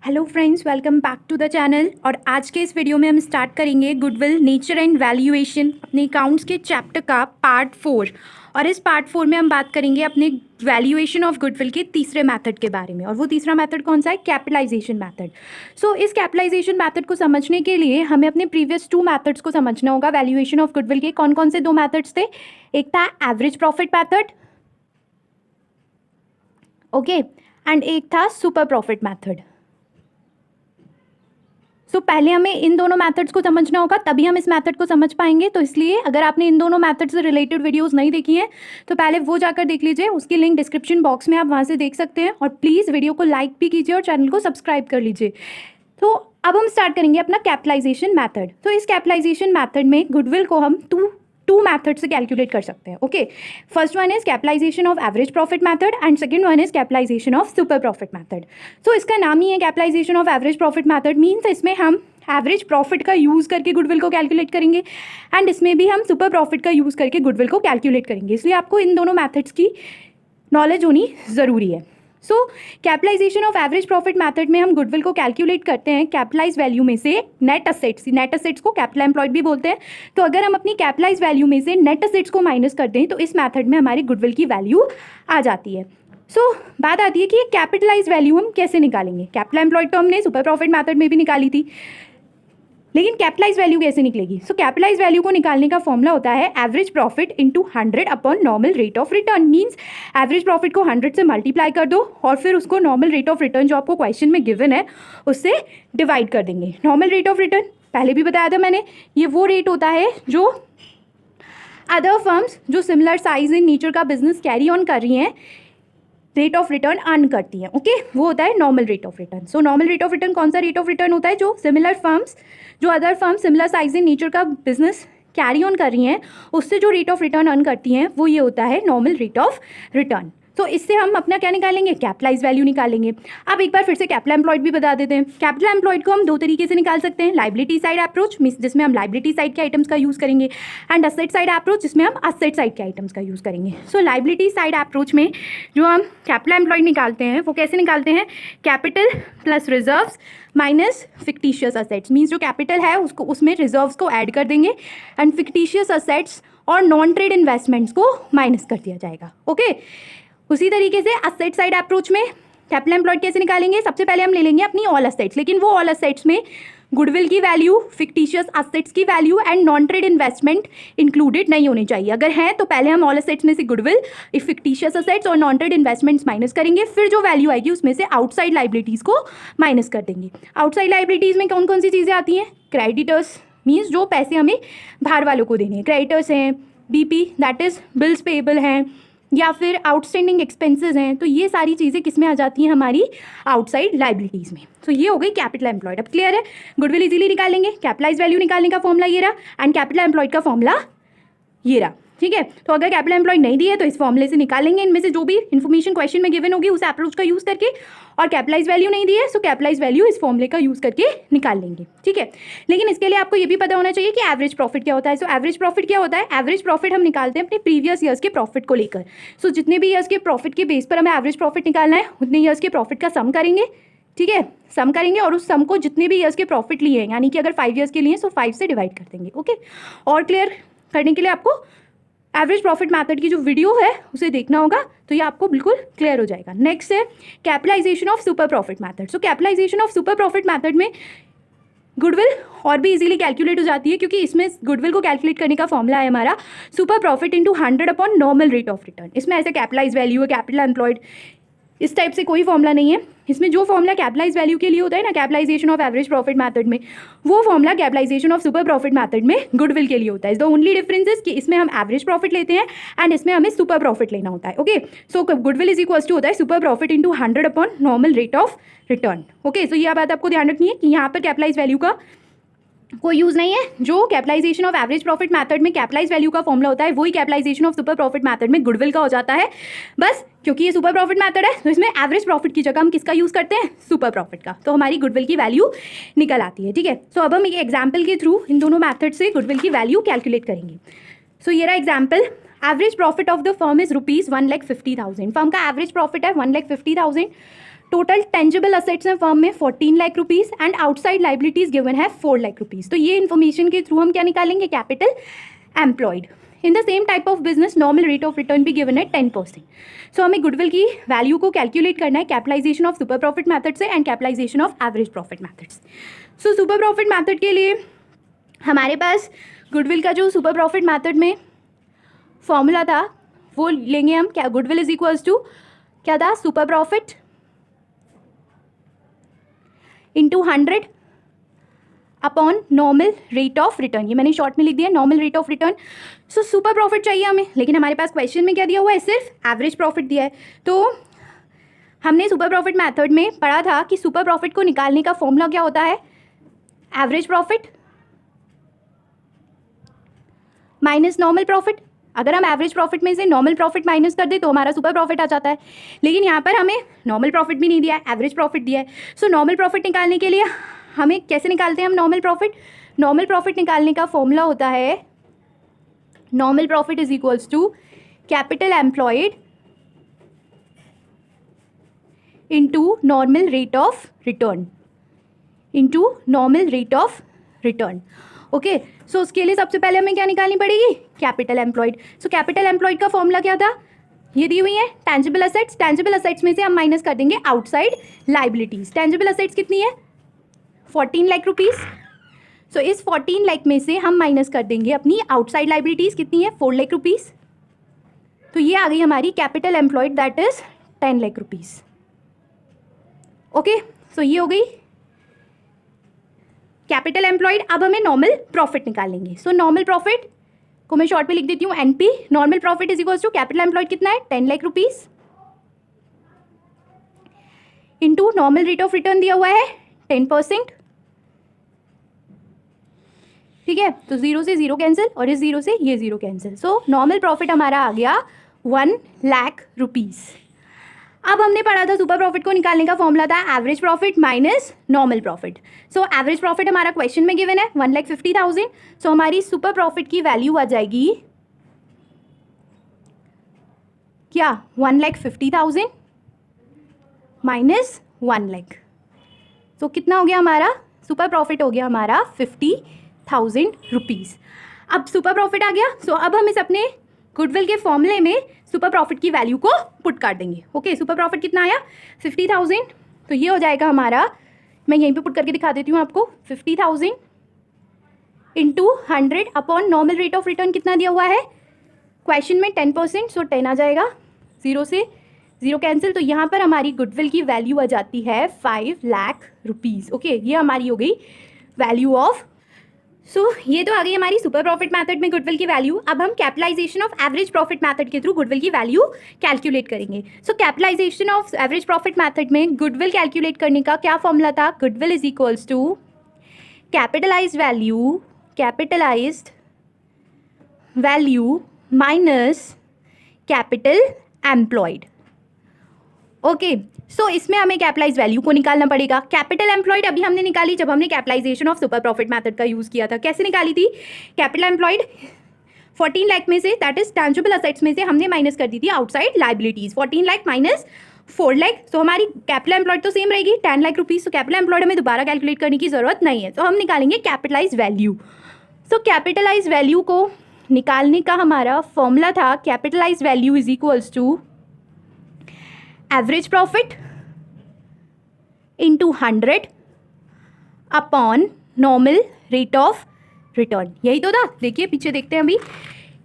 Hello friends, welcome back to the channel. और आज के इस वीडियो में हम स्टार्ट करेंगे गुडविल नेचर एंड वैल्यूएशन अपने अकाउंट्स के चैप्टर का पार्ट 4। और इस पार्ट 4 में हम बात करेंगे अपने वैल्यूएशन ऑफ गुडविल के तीसरे मेथड के बारे में। और वो तीसरा मेथड कौन सा है? Capitalisation method. सो इस कैपिटलाइजेशन मेथड को समझने के लिए हमें अपने प्रीवियस 2 मेथड्स को समझना होगा। वैल्यूएशन ऑफ गुडविल के कौन कौन से 2 मेथड्स थे? एक था average profit method, okay, and एक था सुपर प्रॉफिट मेथड। सो पहले हमें इन दोनों मेथड्स को समझना होगा, तभी हम इस मेथड को समझ पाएंगे। तो इसलिए अगर आपने इन दोनों मेथड से रिलेटेड वीडियोस नहीं देखी हैं तो पहले वो जाकर देख लीजिए, उसकी लिंक डिस्क्रिप्शन बॉक्स में आप वहाँ से देख सकते हैं। और प्लीज़ वीडियो को लाइक भी कीजिए और चैनल को सब्सक्राइब कर लीजिए। तो अब हम स्टार्ट करेंगे अपना कैपिटलाइजेशन मैथड। तो इस कैपिटलाइजेशन मैथड में गुडविल को हम टू मैथड से कैलकुलेट कर सकते हैं, okay. First one is capitalisation of average profit method and second one is capitalisation of super profit method. तो इसका नाम ही है capitalisation of average profit method, means इसमें हम एवरेज प्रॉफिट का यूज़ करके गुडविल को कैलकुलेट करेंगे एंड इसमें भी हम सुपर प्रॉफिट का यूज़ करके गुडविल को कैलकुलेट करेंगे। इसलिए आपको इन दोनों मैथड्स की नॉलेज होनी ज़रूरी है। So capitalisation of average profit method में हम गुडविल को कैलकुलेट करते हैं कैपिटलाइज वैल्यू में से नेट असेट्स को कैपिटल एम्प्लॉयड भी बोलते हैं। तो अगर हम अपनी कैपिटलाइज वैल्यू में से नेट असेट्स को माइनस कर दें तो इस मैथड में हमारी गुडविल की वैल्यू आ जाती है। सो बात आती है कि कैपिटलाइज वैल्यू हम कैसे निकालेंगे। कैपिटल एम्प्लॉयड तो हमने सुपर प्रॉफिट मैथड में भी निकाली थी, लेकिन कैपिटलाइज वैल्यू कैसे निकलेगी? सो कैपिटलाइज वैल्यू को निकालने का फॉर्मूला होता है average profit into 100 upon normal rate of return. Means average profit को 100 से मल्टीप्लाई कर दो और फिर उसको नॉर्मल रेट ऑफ रिटर्न जो आपको क्वेश्चन में गिवन है उससे डिवाइड कर देंगे। नॉर्मल रेट ऑफ रिटर्न पहले भी बताया था मैंने, ये वो रेट होता है जो अदर फर्म्स जो सिमिलर साइज इन नेचर का बिजनेस कैरी ऑन कर रही हैं रेट ऑफ रिटर्न अर्न करती हैं, ओके, वो होता है normal rate of return. So normal rate of return कौन सा रेट ऑफ रिटर्न होता है? जो सिमिलर फर्म्स जो other firms similar size in nature का बिजनेस कैरी ऑन कर रही हैं उससे जो रेट ऑफ रिटर्न अर्न करती हैं वो ये होता है नॉर्मल रेट ऑफ रिटर्न। तो इससे हम अपना क्या निकालेंगे? कैपिटलाइज वैल्यू निकालेंगे। अब एक बार फिर से कैपिटल एम्प्लॉयड भी बता देते हैं। कैपिटल एम्प्लॉयड को हम 2 तरीके से निकाल सकते हैं, लाइबिलिटी साइड अप्रोच जिसमें हम लाइबिलिटी साइड के आइटम्स का यूज़ करेंगे एंड असेट साइड अप्रोच जिसमें हम असेट साइड के आइटम्स का यूज़ करेंगे। सो लाइबिलिटी साइड अप्रोच में जो हम कैपिटल एम्प्लॉयड निकालते हैं वो कैसे निकालते हैं? Capital plus reserves minus fictitious assets. Means जो कैपिटल है उसको उसमें रिजर्व्स को ऐड कर देंगे एंड फिक्टिशियस असेट्स और नॉन ट्रेड इन्वेस्टमेंट्स को माइनस कर दिया जाएगा, ओके। उसी तरीके से असेट साइड अप्रोच में कैपिटल एम्प्लॉयड कैसे निकालेंगे? सबसे पहले हम ले लेंगे अपनी ऑल असेट्स, लेकिन वो ऑल असेट्स में गुडविल की वैल्यू, फिक्टिशियस असेट्स की value and non trade investment included नहीं होनी चाहिए। अगर है तो पहले हम ऑल असेट्स में से गुडविल, फिक्टिशियस असेट्स और नॉन ट्रेड इन्वेस्टमेंट्स माइनस करेंगे, फिर जो वैल्यू आएगी उसमें से आउटसाइड लाइबिलिटीज़ को माइनस कर देंगे। आउटसाइड लाइबिलिटीज़ में कौन कौन सी चीज़ें आती हैं? क्रेडिटर्स, मीन्स जो पैसे हमें बाहर वालों को देने हैं, क्रेडिटर्स हैं, BP that is bills payable हैं, या फिर आउटस्टैंडिंग एक्सपेंसेस हैं। तो ये सारी चीज़ें किस में आ जाती हैं? हमारी आउटसाइड लाइबिलिटीज़ में। तो ये हो गई कैपिटल एम्प्लॉयड। अब क्लियर है? गुडविल इजीली निकालेंगे, कैपिटलाइज वैल्यू निकालने का फॉर्मूला ये रहा एंड कैपिटल एम्प्लॉयड का फॉर्मूला ये रहा, ठीक है। तो अगर कैपिटल एम्प्लॉयड नहीं दी है तो इस फॉर्मूले से निकालेंगे, इनमें से जो भी इन्फॉर्मेशन क्वेश्चन में गिवन होगी उस अप्रोच का यूज़ करके। और कैपिटलाइज वैल्यू नहीं दी है सो कैपिटलाइज वैल्यू इस फॉर्मूले का यूज़ करके निकाल लेंगे, ठीक है। लेकिन इसके लिए आपको ये भी पता होना चाहिए कि एवरेज प्रॉफिट क्या होता है। सो एवरेज प्रॉफिट क्या होता है? एवरेज प्रॉफिट हम निकालते हैं अपने प्रीवियस ईयर्स के प्रॉफिट को लेकर। सो जितने भी ईयर्स के प्रॉफिट के बेस पर हमें एवरेज प्रॉफिट निकालना है उतने ईयर्स के प्रॉफिट का सम करेंगे, ठीक है, सम करेंगे और उस सम को जितने भी ईयर्स के प्रॉफिट लिए हैं, यानी कि अगर 5 ईयर्स के लिए सो 5 से डिवाइड कर देंगे, ओके। और क्लियर करने के लिए आपको एवरेज प्रॉफिट मैथड की जो वीडियो है उसे देखना होगा, तो ये आपको बिल्कुल क्लियर हो जाएगा। नेक्स्ट है capitalisation of super profit method. So capitalisation of super profit method में गुडविल और भी इजीली कैलकुलेट हो जाती है, क्योंकि इसमें गुडविल को कैलकुलेट करने का फॉर्मूला है हमारा super profit into 100 upon normal rate of return. इसमें ऐसे कैपिटलाइज वैल्यू है, कैपिटल एम्प्लॉयड, इस टाइप से कोई फॉर्मूला नहीं है। इसमें जो फॉर्मूला कैपिटलाइज वैल्यू के लिए होता है ना, capitalisation of average profit method में, वो formula capitalisation of super profit method में गुडविल के लिए होता है। द ओनली डिफरेंस इज कि इसमें हम एवरेज प्रॉफिट लेते हैं एंड इसमें हमें सुपर प्रॉफिट लेना होता है, okay. So goodwill is equals to होता है super profit into 100 upon normal rate of return, okay. So ये बात आपको ध्यान रखनी है कि यहाँ पर कैपिटलाइज वैल्यू का कोई यूज़ नहीं है। जो capitalisation of average profit method में कैपिटलाइज वैल्यू का फॉर्मूला होता है वही capitalisation of super profit method में गुडविल का हो जाता है। बस क्योंकि ये सुपर प्रॉफिट मैथड है तो इसमें एवरेज प्रॉफिट की जगह हम किसका यूज़ करते हैं? सुपर प्रॉफिट का। तो हमारी गुडविल की वैल्यू निकल आती है, ठीक है। सो अब हम एक एग्जाम्पल के थ्रू इन दोनों मैथड से गुडविल की वैल्यू कैलकुलेट करेंगे। सो ये रहा example, average profit of the firm is ₹1,50,000। Firm का एवरेज प्रॉफिट है 1,50,000। टोटल टेंजिबल असेट्स हैं फर्म में 14 lakh rupees and outside liabilities given है 4 लाख रुपीज़। तो ये इन्फॉर्मेशन के थ्रू हम क्या निकालेंगे, capital employed. In the same type of business normal rate of return भी गिवन है 10%। सो हमें गुडविल की वैल्यू को कैलकुलेट करना है capitalisation of super profit method से and capitalisation of average profit methods. So super profit method के लिए हमारे पास गुडविल का जो सुपर प्रॉफिट मैथड में फॉर्मूला था वो लेंगे हम, क्या गुडविल इज इक्वल्स टू क्या था, super profit into 100 upon normal rate of return. ये मैंने शॉर्ट में लिख दिया, normal rate of return. So super profit चाहिए हमें, लेकिन हमारे पास क्वेश्चन में क्या दिया हुआ है, सिर्फ एवरेज प्रॉफिट दिया है। तो हमने सुपर प्रॉफिट मेथड में पढ़ा था कि सुपर प्रॉफिट को निकालने का फॉर्मूला क्या होता है, average profit minus normal profit. अगर हम एवरेज प्रॉफिट में से नॉर्मल प्रॉफिट माइनस कर दे तो हमारा सुपर प्रॉफिट आ जाता है, लेकिन यहाँ पर हमें नॉर्मल प्रॉफिट भी नहीं दिया है, एवरेज प्रॉफिट दिया है। सो नॉर्मल प्रॉफिट निकालने के लिए हमें कैसे निकालते हैं हम नॉर्मल प्रॉफिट, नॉर्मल प्रॉफिट निकालने का फॉर्मूला होता है normal profit is equals to capital employed into normal rate of return, into normal rate of return. Okay, so उसके लिए सबसे पहले हमें क्या निकालनी पड़ेगी, capital employed. So capital employed का फॉर्मूला क्या था, ये दी हुई है टेंजिबल असेट्स, टेंजिबल असेट्स में से हम माइनस कर देंगे आउटसाइड लाइबिलिटीज। टेंजिबल असेट्स कितनी है, 14 लाख रुपीज़। सो इस 14 लाख में से हम माइनस कर देंगे अपनी आउटसाइड लाइबिलिटीज़ कितनी है, 4 लाख रुपीज़। तो ये आ गई हमारी capital employed that is 10 lakh rupees. Okay, so ये हो गई कैपिटल एम्प्लॉयड। अब हमें नॉर्मल प्रॉफिट निकालेंगे। सो नॉर्मल प्रॉफिट को मैं शॉर्ट में लिख देती हूँ NP, normal profit is equals to capital employed कितना है, 10 lakh rupees into normal rate of return दिया हुआ है 10%। ठीक है, तो 0 से 0 कैंसिल और इस 0 से ये 0 कैंसिल। सो नॉर्मल प्रॉफिट हमारा आ गया 1 लाख रुपीज़। अब हमने पढ़ा था सुपर प्रॉफिट को निकालने का फॉर्मूला था average profit minus normal profit. So average profit हमारा क्वेश्चन में गिवन है 1,50,000। सो हमारी सुपर प्रॉफिट की वैल्यू आ जाएगी क्या, 1,50,000 माइनस 1 लाख। तो कितना हो गया हमारा सुपर प्रॉफिट, हो गया हमारा 50,000 रुपीज़। अब सुपर प्रॉफिट आ गया। सो अब हम इस अपने गुडविल के फॉर्मूले में सुपर प्रॉफिट की वैल्यू को पुट कर देंगे। ओके, सुपर प्रॉफिट कितना आया, 50,000। तो ये हो जाएगा हमारा, मैं यहीं पे पुट करके दिखा देती हूँ आपको, 50,000 into 100 upon normal rate of return कितना दिया हुआ है क्वेश्चन में 10%। सो 10 आ जाएगा, 0 से 0 कैंसिल। तो यहाँ पर हमारी गुडविल की वैल्यू आ जाती है 5 लाख रुपीज़। ओके, ये हमारी हो गई वैल्यू ऑफ। सो ये तो आ गई हमारी सुपर प्रॉफिट मेथड में गुडविल की वैल्यू। अब हम capitalisation of average profit method के थ्रू गुडविल की वैल्यू कैलकुलेट करेंगे। So capitalisation of average profit method में गुडविल कैलकुलेट करने का क्या फॉर्मूला था, goodwill is equals to capitalised value minus capital employed. Okay, so इसमें हमें कैपिटलाइज वैल्यू को निकालना पड़ेगा। कैपिटल एम्प्लॉयड अभी हमने निकाली जब हमने capitalization of super profit method का यूज़ किया था। कैसे निकाली थी, कैपिटल एम्प्लॉयड 14 लाख में से, दैट इज टेंजिबल असेट्स में से हमने माइनस कर दी थी outside liabilities, 14 lakh minus 4 lakh. So हमारी कैपिटल एम्प्लॉयड तो सेम रहेगी 10 lakh rupees. So capital employed हमें दोबारा कैलकुलेट करने की जरूरत नहीं है, तो हम निकालेंगे capitalize value. So capitalize value को निकालने का हमारा फॉर्मूला था capitalize value is equals to average profit into 100 upon normal rate of return. यही तो था, देखिए पीछे देखते हैं अभी।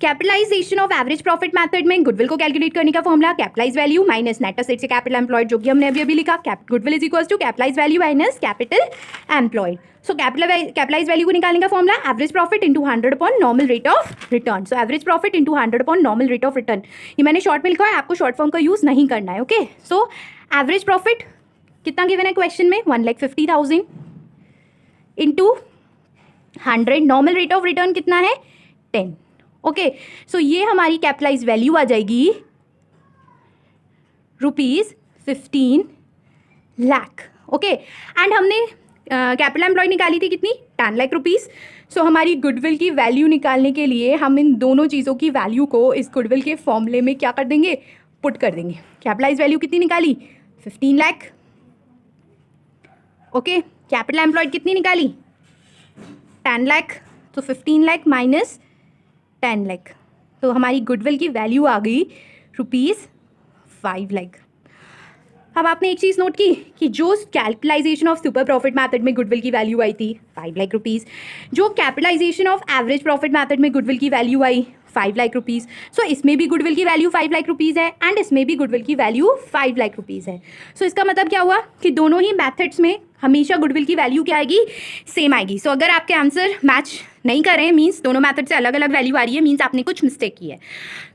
Capitalization of average profit method में गुडविल को कैलकुलेट करने का formula capitalize value minus net asset से कैपिटल एम्प्लॉयड, जो कि हमने अभी लिखा, goodwill is equals to capitalize value minus capital employed. So capitalize value को निकालने का formula average profit into 100 upon normal rate of return. So average profit into 100 upon normal rate of return, ये मैंने शॉर्ट में लिखा है, आपको short form का यूज़ नहीं करना है। ओके, सो एवरेज प्रॉफिट कितना गिवन है क्वेश्चन में, 1,50,000 into 100, normal rate of return कितना है 10। ओके, सो ये हमारी कैपिटलाइज वैल्यू आ जाएगी ₹15 लाख। ओके, एंड हमने कैपिटल एम्प्लॉयड निकाली थी कितनी, 10 लाख रुपीज़। सो हमारी गुडविल की वैल्यू निकालने के लिए हम इन दोनों चीज़ों की वैल्यू को इस गुडविल के फॉर्मूले में क्या कर देंगे, पुट कर देंगे। कैपिटलाइज वैल्यू कितनी निकाली, 15 लाख ओके, कैपिटल एम्प्लॉयड कितनी निकाली 10 लाख, तो 15 लाख माइनस 10 लाख, तो हमारी गुडविल की वैल्यू आ गई ₹5 लाख। अब आपने एक चीज़ नोट की कि जो capitalisation of super profit method में गुडविल की वैल्यू आई थी 5 लाख रुपीज़, जो capitalisation of average profit method में गुडविल की वैल्यू आई 5 लाख रुपीज़, सो इसमें भी गुडविल की वैल्यू 5 लाख रुपीज़ है एंड इसमें भी गुडविल की वैल्यू 5 लाख रुपीज़ है। सो इसका मतलब क्या हुआ कि दोनों ही मैथड्स में हमेशा गुडविल की वैल्यू क्या आएगी, सेम आएगी। सो अगर आपके आंसर मैच नहीं कर रहे हैं मीन्स दोनों मैथड से अलग अलग वैल्यू आ रही है, मीन्स आपने कुछ मिस्टेक की है।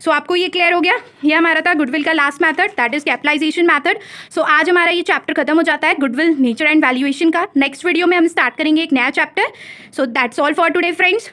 सो आपको ये क्लियर हो गया, ये हमारा था गुडविल का last method, that is capitalisation method. So आज हमारा ये चैप्टर खत्म हो जाता है गुडविल नेचर एंड वैल्यूएशन का। नेक्स्ट वीडियो में हम स्टार्ट करेंगे एक नया chapter. So that's all for today friends.